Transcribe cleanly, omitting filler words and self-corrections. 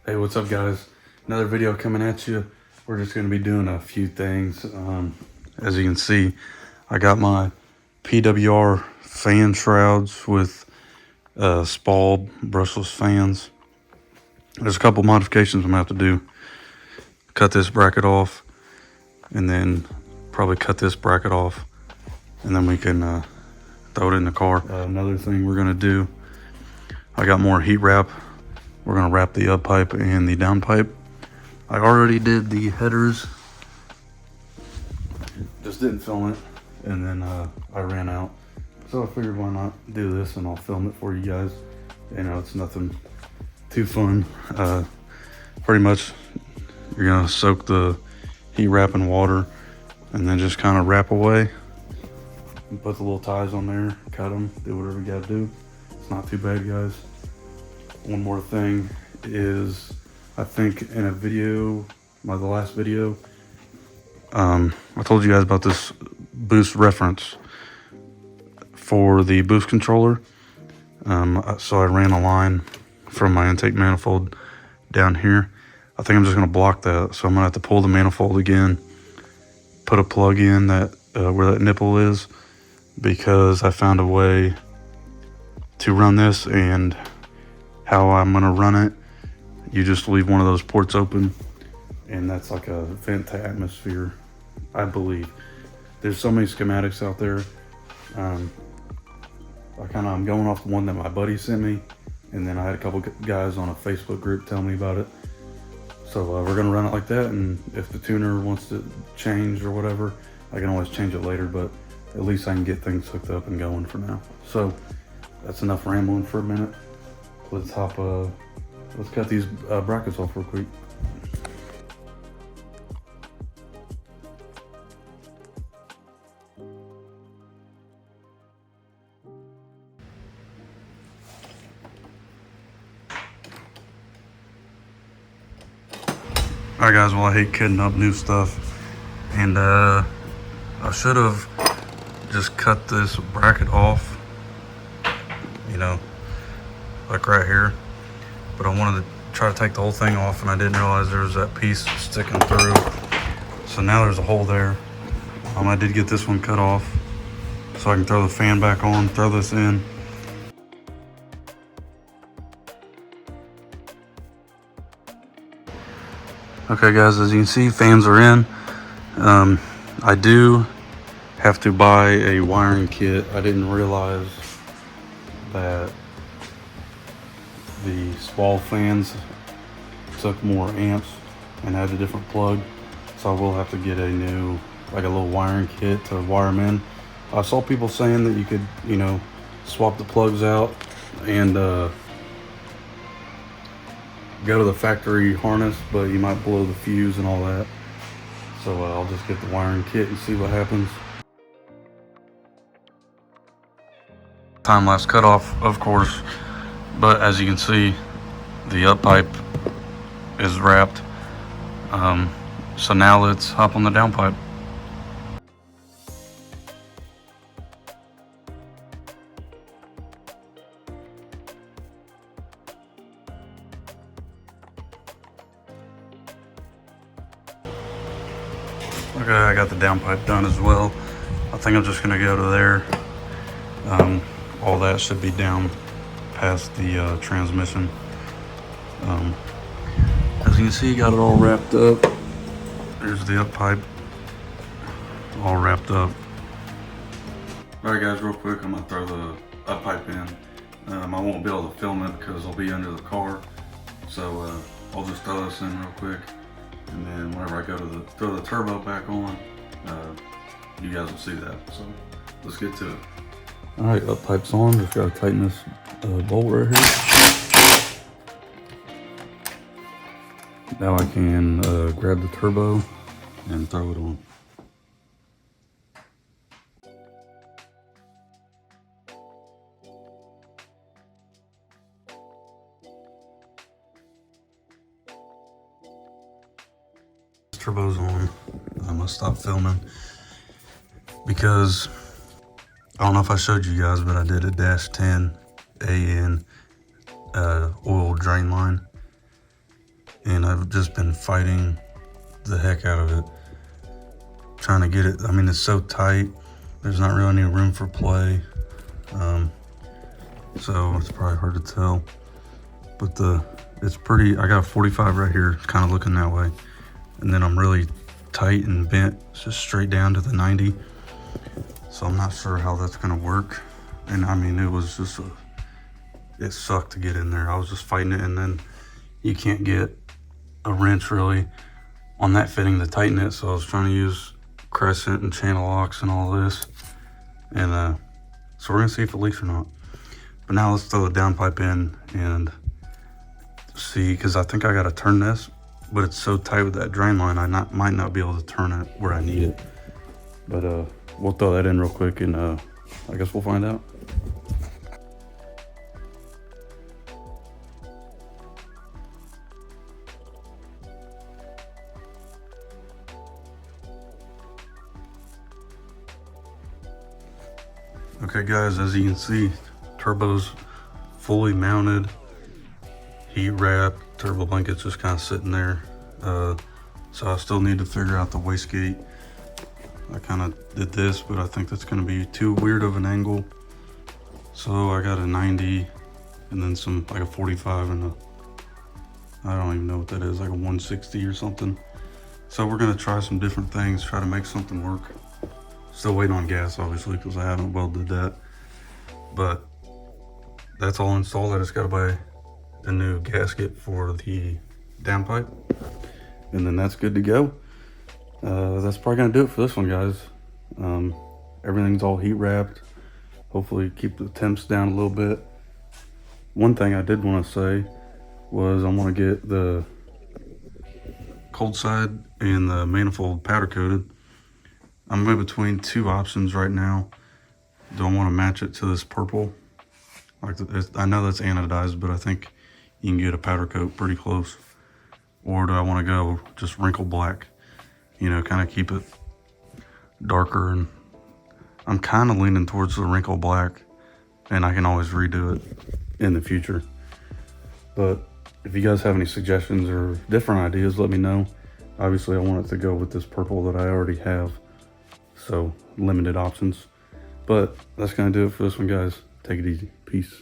Hey, what's up guys? Another video coming at you. We're just gonna be doing a few things. As you can see, I got my PWR fan shrouds with Spal brushless fans. There's a couple modifications I'm gonna have to do. Cut this bracket off and then probably cut this bracket off, and then we can throw it in the car. Another thing we're gonna do, I got more heat wrap. We're gonna wrap the up pipe and the down pipe. I already did the headers, just didn't film it, and then I ran out. So I figured why not do this and I'll film it for you guys. You know, it's nothing too fun. Pretty much you're gonna soak the heat wrap in water and then just kind of wrap away. And put the little ties on there, cut them, do whatever you gotta do. It's not too bad, guys. One more thing is, I think in a video, the last video, I told you guys about this boost reference for the boost controller. So I ran a line from my intake manifold down here. I think I'm just gonna block that. So I'm gonna have to pull the manifold again, put a plug in that where that nipple is, because I found a way to run this, and how I'm gonna run it, you just leave one of those ports open, and that's like a vent to atmosphere, I believe. There's so many schematics out there. I'm going off the one that my buddy sent me, and then I had a couple guys on a Facebook group tell me about it. So we're gonna run it like that, and if the tuner wants to change or whatever, I can always change it later, but at least I can get things hooked up and going for now. So that's enough rambling for a minute. Let's cut these brackets off real quick. Alright guys, well, I hate kidding up new stuff, and I should have just cut this bracket off, you know, like right here, but I wanted to try to take the whole thing off, and I didn't realize there was that piece sticking through. So now there's a hole there. I did get this one cut off so I can throw the fan back on, throw this in. Okay guys, as you can see, fans are in. I do have to buy a wiring kit. I didn't realize that the Spal fans took more amps and had a different plug, so I will have to get a new, like a little wiring kit to wire them in. I saw people saying that you could, you know, swap the plugs out and go to the factory harness, but you might blow the fuse and all that. So I'll just get the wiring kit and see what happens. Time-lapse cutoff, of course, but as you can see, the up pipe is wrapped. So now let's hop on the down pipe. Okay, I got the down pipe done as well. I think I'm just gonna go to there. All that should be down past the transmission. As you can see, got it all wrapped up. There's the up pipe, all wrapped up. All right guys, real quick, I'm gonna throw the up pipe in. I won't be able to film it because I'll be under the car. So I'll just throw this in real quick. And then whenever I go to throw the turbo back on, you guys will see that. So let's get to it. All right, up pipe's on. Just gotta tighten this bolt right here. Now I can grab the turbo and throw it on. Turbo's on. I'm gonna stop filming because I don't know if I showed you guys, but I did a -10 AN oil drain line. and I've just been fighting the heck out of it, trying to get it. I mean, it's so tight, there's not really any room for play, so it's probably hard to tell, but it's pretty. I got a 45 right here, kind of looking that way, and then I'm really tight and bent just straight down to the 90, so I'm not sure how that's gonna work. And I mean, it was just it sucked to get in there. I was just fighting it, and then you can't get a wrench really on that fitting to tighten it, so I was trying to use crescent and channel locks and all this, and so we're gonna see if it leaks or not. But now let's throw the downpipe in and see, because I think I gotta turn this, but it's so tight with that drain line, I might not be able to turn it where I need it. But we'll throw that in real quick, and I guess we'll find out. Okay guys, as you can see, turbo's fully mounted, heat wrapped, turbo blanket's just kind of sitting there. So I still need to figure out the wastegate. I kind of did this, but I think that's going to be too weird of an angle. So I got a 90 and then some, like a 45 and I don't even know what that is, like a 160 or something. So we're going to try some different things, try to make something work. Still waiting on gas, obviously, because I haven't welded that. But that's all installed. I just got to buy a new gasket for the downpipe, and then that's good to go. That's probably gonna do it for this one, guys. Everything's all heat wrapped. Hopefully keep the temps down a little bit. One thing I did want to say was I want to get the cold side and the manifold powder coated. I'm in between two options right now. Do I want to match it to this purple? Like I know that's anodized, but I think you can get a powder coat pretty close. Or do I want to go just wrinkle black? You know, kind of keep it darker. And I'm kind of leaning towards the wrinkle black, and I can always redo it in the future. But if you guys have any suggestions or different ideas, let me know. Obviously, I want it to go with this purple that I already have. So limited options. But that's gonna do it for this one, guys. Take it easy. Peace.